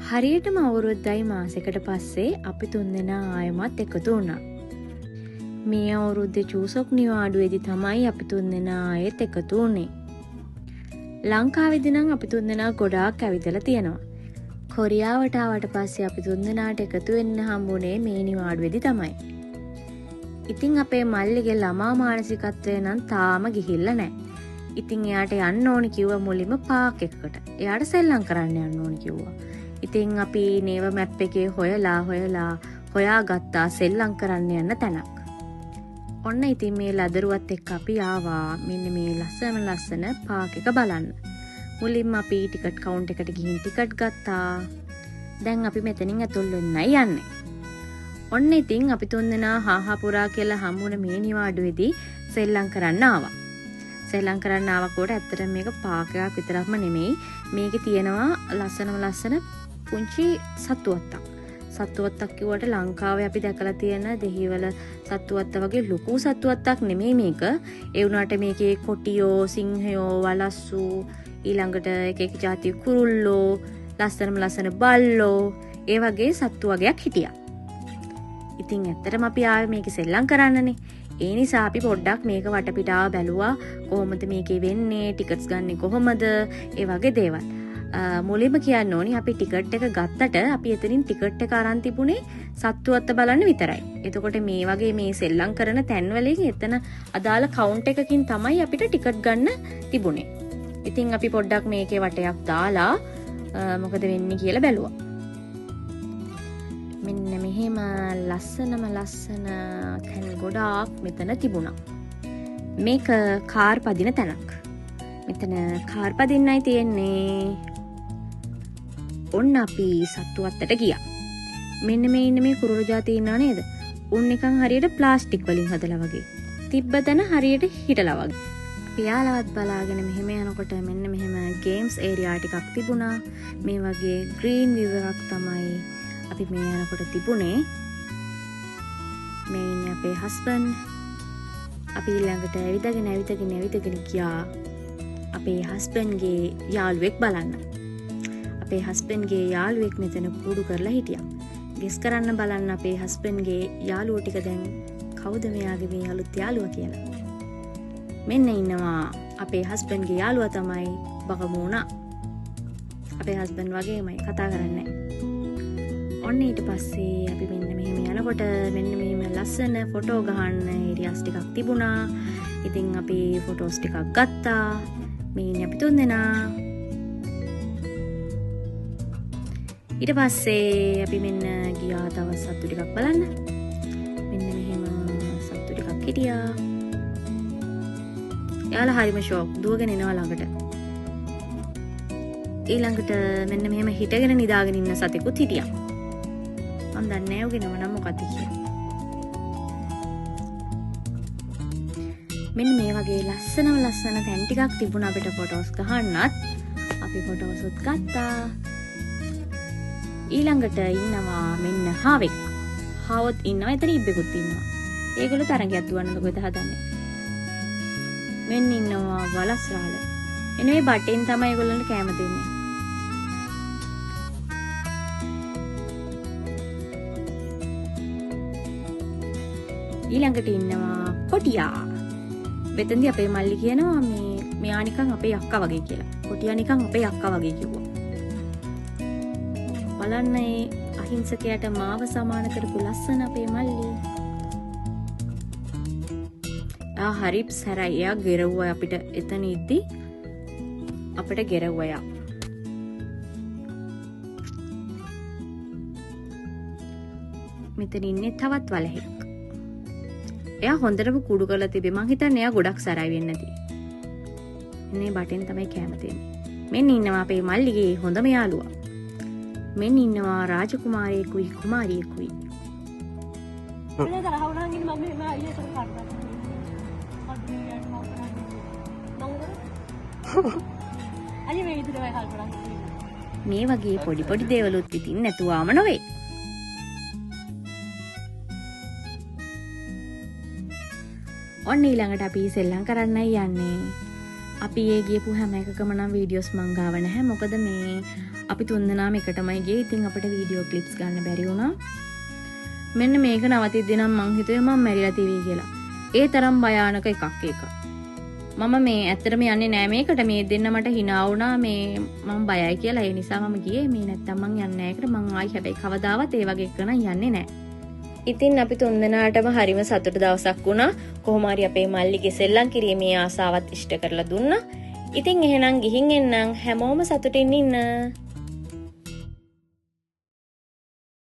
හරියටම අවුරුද්දයි මාසෙකට පස්සේ අපි තුන්දෙනා ආයමත් එකතු වුණා. මේ අවුරුද්දේ චූසොක් නිවාඩුවේදී තමයි අපි තුන්දෙනා ආයෙත් එකතු වුණේ. ලංකාවේදී නම් අපි තුන්දෙනා ගොඩාක් ඇවිදලා තියෙනවා. කොරියාවට ආවට පස්සේ අපි තුන්දෙනාට එකතු වෙන්න හම්බුනේ මේ නිවාඩුවේදී තමයි. ඉතින් අපේ මල්ලිගේ ළමා මානසිකත්වය නම් තාම ගිහිල්ලා නැහැ. ඉතින් එයාට යන්න ඕනි කිව්වා මුලින්ම පාක් එකකට. එයාට සෙල්ලම් කරන්න යන්න ඕනි කිව්වා. ඉතින් අපි නේව මැප් එකේ හොයා ගත්තා සෙල්ලම් කරන්න යන්න තැනක්. ඔන්න ඉතින් මේ ලදරුවත් එක්ක අපි ආවා මෙන්න මේ ලස්සන පාක් එක බලන්න. මුලින්ම අපි ටිකට් කවුන්ට් එකට ගිහින් ටිකට් ගත්තා. දැන් අපි මෙතනින් ඇතුල් වෙන්නයි යන්නේ. ඔන්න ඉතින් අපි තුන්දෙනා හාහාපුරා කියලා හම්බුන මේ නිවාඩුවේදී සෙල්ලම් කරන්න ආවා. සෙල්ලම් කරන්න ආවකොට ඇත්තටම මේක පාක් එකක් විතරක්ම නෙමෙයි. මේකේ තියෙනවා ලස්සන පුංචි සත්තුවත්තක්. සත්තුවත්තක් කිව්වට ලංකාවේ අපි දැකලා තියෙන දෙහිවල සත්තුවත්ත වගේ ලොකු සත්තුවත්තක් නෙමෙයි මේක. ඒ වුණාට මේකේ කොටියෝ, සිංහයෝ, වලස්සු, ඊළඟට එක જાති කුරුල්ලෝ, ලස්සන බල්ලෝ, ඒ වගේ සත්තු වගේක් හිටියා. ඉතින් ඇත්තටම අපි ආවේ මේක සෙල්ලම් කරන්නනේ. ඒ නිසා අපි පොඩ්ඩක් මේක වටපිටාව බැලුවා. කොහොමද මේකේ වෙන්නේ, ටිකට්ස් ගන්නෙ කොහොමද, ඒ වගේ දේවල්. මුලින්ම කියන්න ඕනි අපි ටිකට් එක ගත්තට අපි එතනින් ටිකට් එක අරන් තිබුණේ සත්තුවත්ත බලන්න විතරයි. එතකොට මේ වගේ මේ සෙල්ලම් කරන තැන්වලින් එතන අදාළ කවුන්ට් එකකින් තමයි අපිට ටිකට් ගන්න තිබුණේ. ඉතින් අපි පොඩ්ඩක් මේකේ වටයක් දාලා මොකද වෙන්නේ කියලා බැලුවා. මෙන්න මෙහෙම ලස්සන තැන් ගොඩාක් මෙතන තිබුණා. මේක කාර් පදින තැනක්. මෙතන කාර් පදින්නයි තියෙන්නේ. ඔන්න අපි සත්තුවත්තට ගියා. මෙන්න මේ ඉන්න මේ කුරුළු జాති ඉන්නා නේද? උන් නිකන් හරියට ප්ලාස්ටික් වලින් හදලා වගේ. තිබ්බ තැන හරියට හිටලා වගේ. පියාලවත් බලාගෙන මෙහෙම යනකොට මෙන්න මෙහෙම ගේම්ස් ඒරියා ටිකක් තිබුණා. මේ වගේ ග්‍රීන් විව් එකක් තමයි අපි මේ යනකොට තිබුණේ. මේ ඉන්නේ අපේ හස්බන්ඩ්. අපි ළඟට ඇවිදගෙන ගියා අපේ හස්බන්ඩ්ගේ යාළුවෙක් බලන්න. අපේ හස්බන්ඩ්ගේ යාළුවෙක් මෙතන කූඩු කරලා හිටියා. ගෙස් කරන්න බලන්න අපේ හස්බන්ඩ්ගේ යාළුවෝ ටික දැන් කවුද මෙයාගේ මේ අලුත් යාළුවා කියලා. මෙන්න ඉන්නවා අපේ හස්බන්ඩ්ගේ යාළුවා තමයි බකමූණා. අපේ හස්බන්ඩ් වගේමයි කතා කරන්නේ. ඔන්න ඊට පස්සේ අපි මෙන්න මෙහෙම යනකොට මෙන්න මෙහෙම ලස්සන ෆොටෝ ගහන්න ඒරියාස් ටිකක් තිබුණා. ඉතින් අපි ෆොටෝස් ටිකක් ගත්තා. මේ ඉන්නේ අපි තුන්දෙනා. ඊට පස්සේ අපි මෙන්න ගියා තව සත්තු ටිකක් බලන්න. මෙන්න මෙහෙම සත්තු ටිකක් හිටියා. යාළුවා හරිම ෂෝක් දුවගෙන එනවා ළඟට. ඊළඟට මෙන්න මෙහෙම හිටගෙන නිදාගෙන ඉන්න සතෙකුත් හිටියා. මම දන්නේ නැහැ ඔගේ නම මොකක්ද කියලා. මෙන්න මේ වගේ ලස්සන තැන් ටිකක් තිබුණා අපිට ෆොටෝස් ගහන්නත්. අපි ෆොටෝස් උත් ගත්තා. ඊළඟට ඉන්නවා මෙන්න හාවෙක්. හාවොත් ඉන්නවා එතන ඉබ්බෙකුත් ඉන්නවා. ඒගොල්ලෝ තරඟයක් දුවන්නද කොහෙද හදන්නේ. මෙන්න ඉන්නවා වලස්රාල. එනේ මේ බටෙන් තමයි ඒගොල්ලන්ට කැම දෙන්නේ. ඊළඟට ඉන්නවා කොටියා. මෙතෙන්දී අපේ මල්ලි කියනවා මෙයා නිකන් අපේ අක්කා වගේ කියලා. කොටියා නිකන් අපේ අක්කා වගේ කිව්වා. බලන්න ඒ අහිංසකයාට මාව සමාන කරපු ලස්සන අපේ මල්ලි. හරි සැරයි. එයා ගෙරවුවා අපිට එතන ඉද්දි අපිට ගෙරවුවා යා. මෙතන ඉන්නේ තවත් වලහෙක්. එයා හොඳටම කුඩු කරලා තිබේ. මං හිතන්නේ එයා ගොඩක් සරයි වෙන්නේ නැති. ඉන්නේ බටෙන් තමයි කැම දෙන්නේ. මෙන්න ඉන්නවා අපේ මල්ලිගේ හොඳම යාළුවා. මෙන්න ඉන්නවා රාජකුමාරයෙකුයි කුමාරියෙකුයි. මේ වගේ පොඩි දේවලුත් ඉතින් නැතුවාම නොවේ. ඔන්න ඊළඟට අපි සෙල්ලම් කරන්නයි යන්නේ. අපි ඒ ගියපු හැම එකකම නම් වීඩියෝස් මං ගාව නැහැ. මොකද මේ අපි තුන්දෙනාම එකටමයි ගියේ. ඉතින් අපිට වීඩියෝ ක්ලිප්ස් ගන්න බැරි වුණා. මෙන්න මේක නවතිද්දි නම් මං හිතුවේ මම මැරිලා තිවි කියලා. ඒ තරම් භයානක එකක් ඒක. මම මේ ඇත්තටම යන්නේ නෑ මේකට. මේ දෙන්න මට hina වුණා මේ මම බයයි කියලා. ඒ නිසා මම ගියේ. මේ නැත්තම් මං යන්නේ නෑ ඒකට. මං ආයි හැබැයි කවදාවත් ඒ වගේ එක නම් යන්නේ නෑ. ඉතින් අපි තුන්දෙනාටම හරිම සතුටු දවසක් වුණා. කොහොම හරි අපේ මල්ලිගේ සෙල්ලම් කිරීමේ ආසාවත් ඉෂ්ට කරලා දුන්නා. ඉතින් එහෙනම් ගිහින් එන්නම්. හැමෝම සතුටින් ඉන්න.